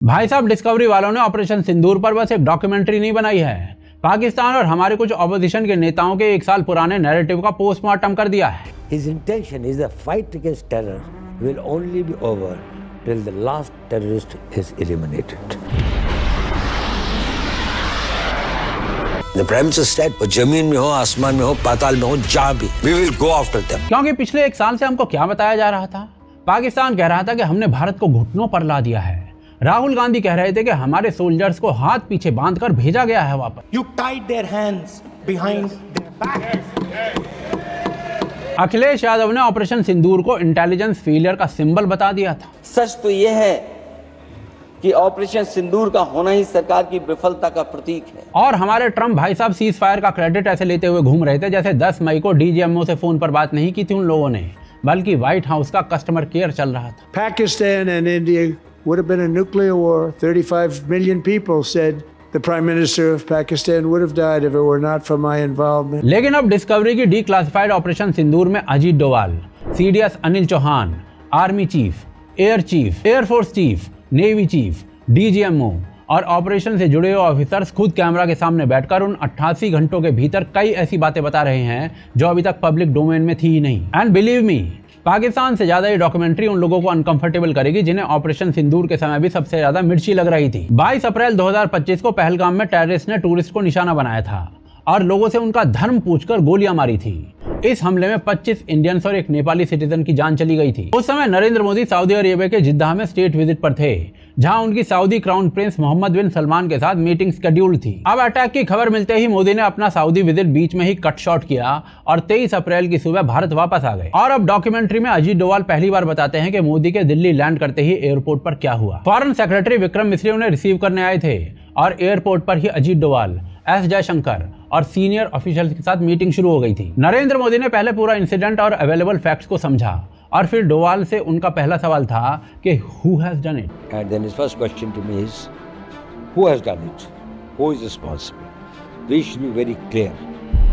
भाई साहब, डिस्कवरी वालों ने ऑपरेशन सिंदूर पर बस एक डॉक्यूमेंट्री नहीं बनाई है, पाकिस्तान और हमारे कुछ ऑपोजिशन के नेताओं के 1 साल पुराने नैरेटिव का पोस्टमार्टम कर दिया है। His intention is the fight against terror will only be over till the last terrorist is eliminated. The Prime Minister said, वो जमीन में हो, आसमान में हो, पाताल में हो, जहां भी, we will go after them. क्योंकि पिछले 1 साल से हमको क्या बताया जा रहा था? पाकिस्तान कह रहा था कि हमने भारत को घुटनों पर ला दिया है। राहुल गांधी कह रहे थे कि हमारे सोल्जर्स को हाथ पीछे बांधकर भेजा गया है वापस। You tied their hands behind their back. Akhilesh Yadav ने ऑपरेशन सिंदूर को इंटेलिजेंस फेलियर का सिंबल बता दिया था। सच तो यह है कि ऑपरेशन सिंदूर का होना ही सरकार की विफलता का प्रतीक है। और हमारे ट्रम्प भाई साहब सीज फायर का क्रेडिट ऐसे लेते हुए घूम रहे थे जैसे 10 मई को डीजीएमओ से फोन पर बात नहीं की थी उन लोगों ने, बल्कि व्हाइट हाउस का कस्टमर केयर चल रहा था। Pakistan and India would have been a nuclear war. 35 million people said the Prime Minister of Pakistan would have died if it were not for my involvement. लेकिन अब discovery की declassified operation Sindoor में Ajit Doval, CDS Anil Chauhan, army chief, air chief, air force chief, navy chief, DGMO और operation से जुड़े हुए officers खुद camera के सामने बैठकर उन 88 घंटों के भीतर कई ऐसी बातें बता रहे हैं जो अभी तक पब्लिक डोमेन में थी ही नहीं। एंड बिलीव मी, पाकिस्तान से ज्यादा ये डॉक्यूमेंट्री उन लोगों को अनकंफर्टेबल करेगी जिन्हें ऑपरेशन सिंदूर के समय भी सबसे ज्यादा मिर्ची लग रही थी। 22 अप्रैल 2025 को पहलगाम में टेररिस्ट ने टूरिस्ट को निशाना बनाया था और लोगों से उनका धर्म पूछकर गोलियां मारी थी। इस हमले में 25 इंडियंस और एक नेपाली सिटीजन की जान चली गई थी। उस समय नरेंद्र मोदी सऊदी अरेबिया के जिद्दा में स्टेट विजिट पर थे, जहां उनकी सऊदी क्राउन प्रिंस मोहम्मद बिन सलमान के साथ मीटिंग शेड्यूल थी। अब अटैक की खबर मिलते ही मोदी ने अपना सऊदी विजिट बीच में ही कट शॉर्ट किया और 23 अप्रैल की सुबह भारत वापस आ गए। और अब डॉक्यूमेंट्री में अजीत डोवाल पहली बार बताते हैं कि मोदी के दिल्ली लैंड करते ही एयरपोर्ट पर क्या हुआ। फॉरेन सेक्रेटरी विक्रम मिस्री उन्हें रिसीव करने आए थे और एयरपोर्ट पर ही अजीत डोवाल, एस जयशंकर और सीनियर ऑफिशियल्स के साथ मीटिंग शुरू हो गई थी। नरेंद्र मोदी ने पहले पूरा इंसिडेंट और अवेलेबल फैक्ट्स को समझा और फिर डोवाल से उनका पहला सवाल था कि who has done it? And then his first question to me is, who has done it? Who is responsible? We should be very clear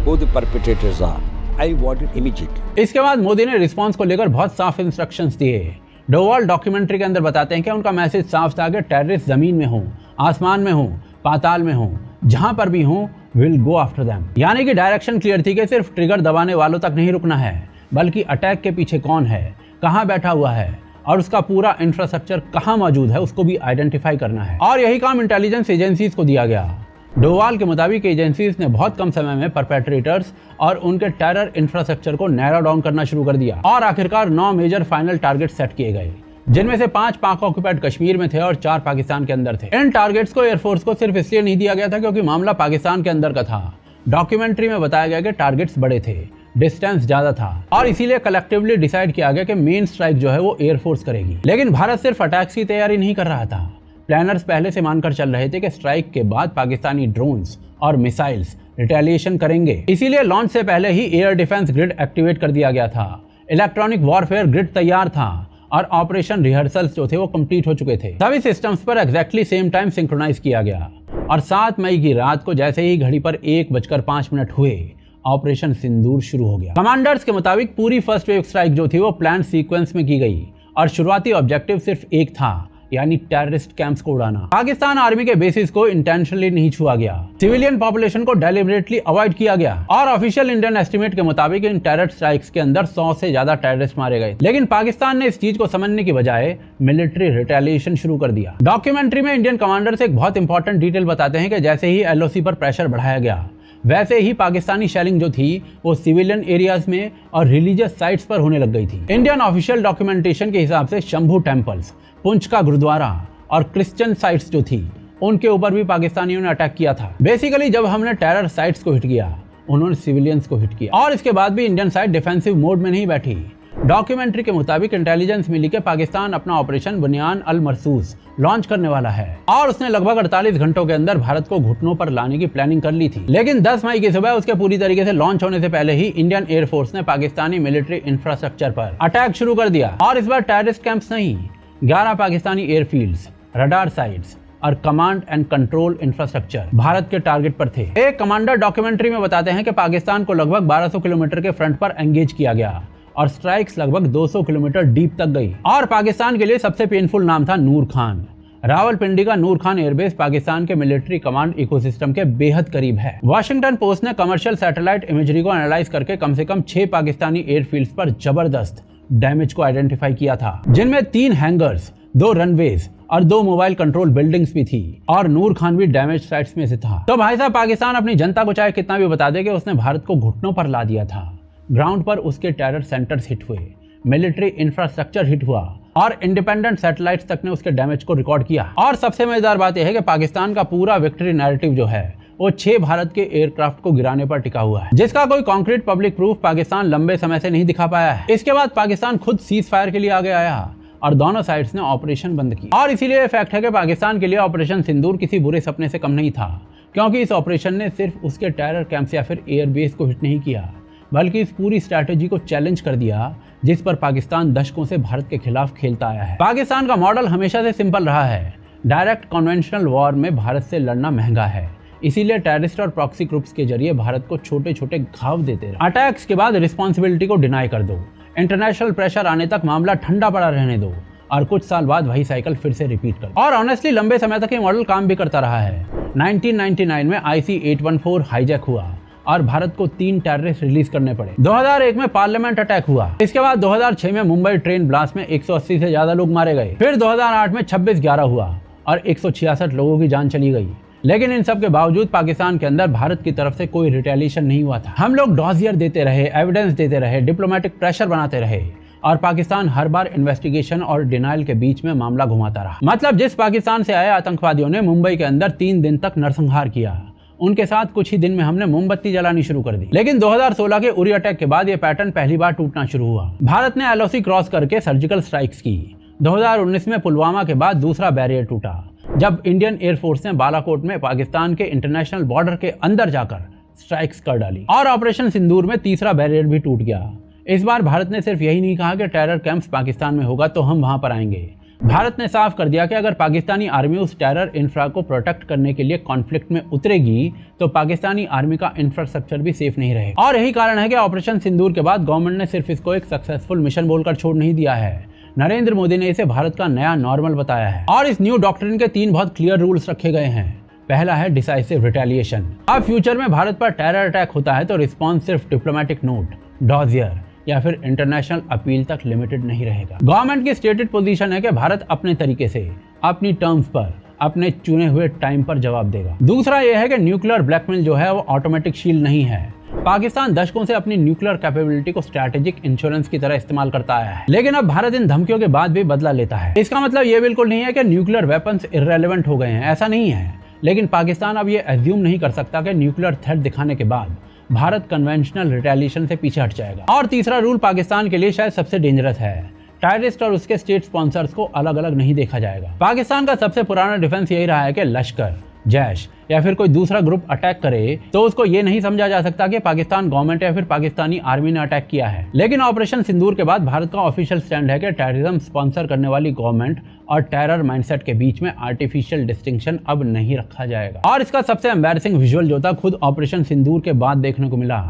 who the perpetrators are. I want it immediately. इसके बाद मोदी ने response को लेकर बहुत साफ instructions दिए। Doval documentary के अंदर बताते हैं कि उनका मैसेज साफ था कि टेररिस्ट जमीन में हो, आसमान में हो, पाताल में हो, जहां पर भी हो, विल गो आफ्टर देम। यानी कि डायरेक्शन क्लियर थी कि सिर्फ ट्रिगर दबाने वालों तक नहीं रुकना है, बल्कि अटैक के पीछे कौन है, कहां बैठा हुआ है और उसका पूरा इंफ्रास्ट्रक्चर कहां मौजूद है उसको भी आइडेंटिफाई करना है। और यही काम इंटेलिजेंस एजेंसीज को दिया गया। डोवाल के मुताबिक एजेंसीज ने बहुत कम समय में परपेट्रेटर्स और उनके टेरर इंफ्रास्ट्रक्चर को नैरो डाउन करना शुरू कर दिया और आखिरकार 9 मेजर फाइनल टारगेट सेट किए गए, जिनमें से 5 पाक ऑक्युपाइड कश्मीर में थे और 4 पाकिस्तान के अंदर थे। इन टारगेट्स को एयरफोर्स को सिर्फ इसलिए नहीं दिया गया था क्योंकि मामला पाकिस्तान के अंदर का था। डॉक्यूमेंट्री में बताया गया कि टारगेट्स बड़े थे, डिस्टेंस ज्यादा था और इसीलिए कलेक्टिवली डिसाइड किया गया कि मेन स्ट्राइक जो है वो एयरफोर्स करेगी। लेकिन भारत सिर्फ अटैक्स की तैयारी नहीं कर रहा था। प्लानर्स पहले से मानकर चल रहे थे कि स्ट्राइक के बाद पाकिस्तानी ड्रोन्स और मिसाइल्स रिटेलिएशन करेंगे। इसीलिए लॉन्च से पहले ही एयर डिफेंस ग्रिड एक्टिवेट कर दिया गया था, इलेक्ट्रॉनिक वॉरफेयर ग्रिड तैयार था और ऑपरेशन रिहर्सल्स जो थे वो कंप्लीट हो चुके थे। सभी सिस्टम्स पर एग्जैक्टली सेम टाइम सिंक्रोनाइज किया गया और 7 मई की रात को जैसे ही घड़ी पर 1:05 हुए, ऑपरेशन सिंदूर शुरू हो गया। कमांडर्स के मुताबिक पूरी फर्स्ट वेव स्ट्राइक जो थी वो प्लान सीक्वेंस में की गई और शुरुआती ऑब्जेक्टिव सिर्फ एक था, यानी टेररिस्ट कैंप्स को उड़ाना। पाकिस्तान आर्मी के बेसिस को इंटेंशनली नहीं छुआ गया, सिविलियन पॉपुलेशन को डेलिबरेटली अवॉइड किया गया और ऑफिशियल इंडियन एस्टिमेट के मुताबिक इन टेरर स्ट्राइक्स के अंदर 100 से ज्यादा टेररिस्ट मारे गए। लेकिन पाकिस्तान ने इस चीज को समझने की बजाय मिलिट्री रिटेलिएशन शुरू कर दिया। डॉक्यूमेंट्री में इंडियन कमांडर्स एक बहुत इंपॉर्टेंट डिटेल बताते हैं कि जैसे ही एलओसी पर प्रेशर बढ़ाया गया, वैसे ही पाकिस्तानी शेलिंग जो थी वो सिविलियन एरियाज में और रिलीजियस साइट्स पर होने लग गई थी। इंडियन ऑफिशियल डॉक्यूमेंटेशन के हिसाब से शंभू टेम्पल्स, पुंछ का गुरुद्वारा और क्रिश्चियन साइट्स जो थी उनके ऊपर भी पाकिस्तानियों ने अटैक किया था। बेसिकली जब हमने टेरर साइट्स को हिट किया, उन्होंने सिविलियंस को हिट किया और इसके बाद भी इंडियन साइड डिफेंसिव मोड में नहीं बैठी। डॉक्यूमेंट्री के मुताबिक इंटेलिजेंस मिली कि पाकिस्तान अपना ऑपरेशन बुनियान अल मरसूस लॉन्च करने वाला है और उसने लगभग 48 घंटों के अंदर भारत को घुटनों पर लाने की प्लानिंग कर ली थी। लेकिन 10 मई की सुबह उसके पूरी तरीके से लॉन्च होने से पहले ही इंडियन एयरफोर्स ने पाकिस्तानी मिलिट्री इंफ्रास्ट्रक्चर पर अटैक शुरू कर दिया और इस बार टेररिस्ट कैंप्स नहीं, 11 पाकिस्तानी एयरफील्ड्स, रडार साइट्स और command and control infrastructure Bharat के टारगेट पर थे। एक कमांडर डॉक्यूमेंट्री में बताते हैं कि पाकिस्तान को लगभग 1200 किलोमीटर के फ्रंट पर एंगेज किया गया और स्ट्राइक्स लगभग 200 किलोमीटर डीप तक गई और पाकिस्तान के लिए सबसे पेनफुल नाम था नूर खान। रावलपिंडी का नूर खान एयरबेस पाकिस्तान के मिलिट्री कमांड इकोसिस्टम के बेहद करीब है। वाशिंगटन पोस्ट ने कमर्शियल सैटेलाइट इमेजरी को एनालाइज करके कम से कम 6 पाकिस्तानी एयरफील्ड्स पर जबरदस्त डैमेज को आइडेंटिफाई किया था, जिनमें 3 हैंगर्स, 2 रनवेज और 2 मोबाइल कंट्रोल बिल्डिंग्स भी थी, और नूर खान भी डैमेज साइट्स में से था। तो भाई साहब, पाकिस्तान अपनी जनता को चाहे कितना भी बता दे कि उसने भारत को घुटनों पर ला दिया था, ग्राउंड पर उसके टेरर सेंटर्स हिट हुए, मिलिट्री इंफ्रास्ट्रक्चर हिट हुआ और इंडिपेंडेंट सैटेलाइट्स तक ने उसके डैमेज को रिकॉर्ड किया। और सबसे मजेदार बात यह है कि पाकिस्तान का पूरा विक्ट्री नैरेटिव जो है वो 6 भारत के एयरक्राफ्ट को गिराने पर टिका हुआ है, जिसका कोई कॉन्क्रीट पब्लिक प्रूफ पाकिस्तान लंबे समय से नहीं दिखा पाया है। इसके बाद पाकिस्तान खुद सीज फायर के लिए आगे आया और दोनों साइड्स ने ऑपरेशन बंद की। और इसीलिए फैक्ट है कि पाकिस्तान के लिए ऑपरेशन सिंदूर किसी बुरे सपने से कम नहीं था, क्योंकि इस ऑपरेशन ने सिर्फ उसके टेरर कैंप्स या फिर एयरबेस को हिट नहीं किया, बल्कि इस पूरी स्ट्रैटेजी को चैलेंज कर दिया जिस पर पाकिस्तान दशकों से भारत के खिलाफ खेलता आया है। पाकिस्तान का मॉडल हमेशा से सिंपल रहा है, डायरेक्ट कन्वेंशनल वॉर में भारत से लड़ना महंगा है, इसीलिए टेररिस्ट और प्रॉक्सी ग्रुप्स के जरिए भारत को छोटे छोटे घाव देते रहे। अटैक्स के बाद रिस्पॉन्सिबिलिटी को डिनाई कर दो, इंटरनेशनल प्रेशर आने तक मामला ठंडा पड़ा रहने दो और कुछ साल बाद वही साइकिल फिर से रिपीट कर दो। और ऑनेस्टली लंबे समय तक ये मॉडल काम भी करता रहा है। 1999 में IC-814 हाईजैक हुआ और भारत को 3 टेररिस्ट रिलीज करने पड़े। 2001 में पार्लियामेंट अटैक हुआ। इसके बाद 2006 में मुंबई ट्रेन ब्लास्ट में 180 से ज्यादा लोग मारे गए। फिर 2008 में 26/11 हुआ और 166 लोगों की जान चली गई। लेकिन इन सब के बावजूद पाकिस्तान के अंदर भारत की तरफ से कोई रिटेलिएशन नहीं हुआ था। हम लोग डॉजियर देते रहे, एविडेंस देते रहे, डिप्लोमेटिक प्रेशर बनाते रहे और पाकिस्तान हर बार इन्वेस्टिगेशन और डिनाइल के बीच में मामला घुमाता रहा। मतलब जिस पाकिस्तान से आए आतंकवादियों ने मुंबई के अंदर 3 दिन तक नरसंहार किया, उनके साथ कुछ ही दिन में हमने मोमबत्ती जलानी शुरू कर दी। लेकिन 2016 के उरी अटैक के बाद यह पैटर्न पहली बार टूटना शुरू हुआ। भारत ने LOC क्रॉस करके सर्जिकल स्ट्राइक्स की। 2019 में पुलवामा के बाद दूसरा बैरियर टूटा, जब इंडियन एयरफोर्स ने बालाकोट में पाकिस्तान के इंटरनेशनल बॉर्डर के अंदर जाकर स्ट्राइक्स कर डाली। और ऑपरेशन सिंदूर में तीसरा बैरियर भी टूट गया। इस बार भारत ने सिर्फ यही नहीं कहा कि टेरर कैंप्स पाकिस्तान में होगा तो हम वहां पर आएंगे। भारत ने साफ कर दिया कि अगर पाकिस्तानी आर्मी उस टेरर इंफ्रा को प्रोटेक्ट करने के लिए कॉन्फ्लिक्ट में उतरेगी तो पाकिस्तानी आर्मी का इंफ्रास्ट्रक्चर भी सेफ नहीं रहेगा। और यही कारण है कि ऑपरेशन सिंदूर के बाद गवर्नमेंट ने सिर्फ इसको एक सक्सेसफुल मिशन बोलकर छोड़ नहीं दिया है। नरेंद्र मोदी ने इसे भारत का नया नॉर्मल बताया है। और इस न्यू डॉक्ट्रिन के 3 बहुत क्लियर रूल्स रखे गए हैं। पहला है डिसाइसिव रिटेलिएशन। अब फ्यूचर में भारत पर टेरर अटैक होता है तो रिस्पॉन्स सिर्फ डिप्लोमेटिक नोट, डॉजियर या फिर इंटरनेशनल अपील तक लिमिटेड नहीं रहेगा। गवर्नमेंट की स्टेटेड पोजीशन है कि भारत अपने तरीके से, अपनी टर्म्स पर, अपने चुने हुए टाइम पर जवाब देगा। दूसरा यह है कि न्यूक्लियर ब्लैकमेल जो है वो ऑटोमेटिक शील्ड नहीं है। पाकिस्तान दशकों से अपनी न्यूक्लियर कैपेबिलिटी को स्ट्रैटेजिक इंश्योरेंस की तरह इस्तेमाल करता आया है, लेकिन अब भारत इन धमकियों के बाद भी बदला लेता है। इसका मतलब ये बिल्कुल नहीं है कि न्यूक्लियर वेपन्स इररेलेवेंट हो गए हैं, ऐसा नहीं है। लेकिन पाकिस्तान अब ये एज्यूम नहीं कर सकता कि न्यूक्लियर थ्रेट दिखाने के बाद भारत कन्वेंशनल रिटेलिएशन से पीछे हट जाएगा। और तीसरा रूल पाकिस्तान के लिए शायद सबसे डेंजरस है। टेररिस्ट और उसके स्टेट स्पॉन्सर्स को अलग अलग नहीं देखा जाएगा। पाकिस्तान का सबसे पुराना डिफेंस यही रहा है कि लश्कर, जैश या फिर कोई दूसरा ग्रुप अटैक करे तो उसको ये नहीं समझा जा सकता कि पाकिस्तान गवर्नमेंट या फिर पाकिस्तानी आर्मी ने अटैक किया है। लेकिन ऑपरेशन सिंदूर के बाद भारत का ऑफिशियल स्टैंड है कि टेररिज्म स्पॉन्सर करने वाली गवर्नमेंट और टेरर माइंडसेट के बीच में आर्टिफिशियल डिस्टिंक्शन अब नहीं रखा जाएगा। और इसका सबसे एम्बैरेसिंग विजुअल जो था खुद ऑपरेशन सिंदूर के बाद देखने को मिला।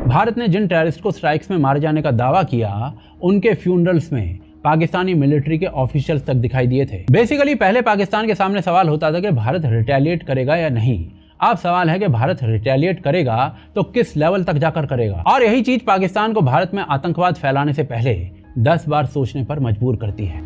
भारत ने जिन टेररिस्ट को स्ट्राइक्स में मारे जाने का दावा किया, उनके फ्यूनरल्स में पाकिस्तानी मिलिट्री के ऑफिशियल्स तक दिखाई दिए थे। बेसिकली पहले पाकिस्तान के सामने सवाल होता था कि भारत रिटेलिएट करेगा या नहीं। अब सवाल है कि भारत रिटेलिएट करेगा तो किस लेवल तक जाकर करेगा। और यही चीज पाकिस्तान को भारत में आतंकवाद फैलाने से पहले 10 बार सोचने पर मजबूर करती है।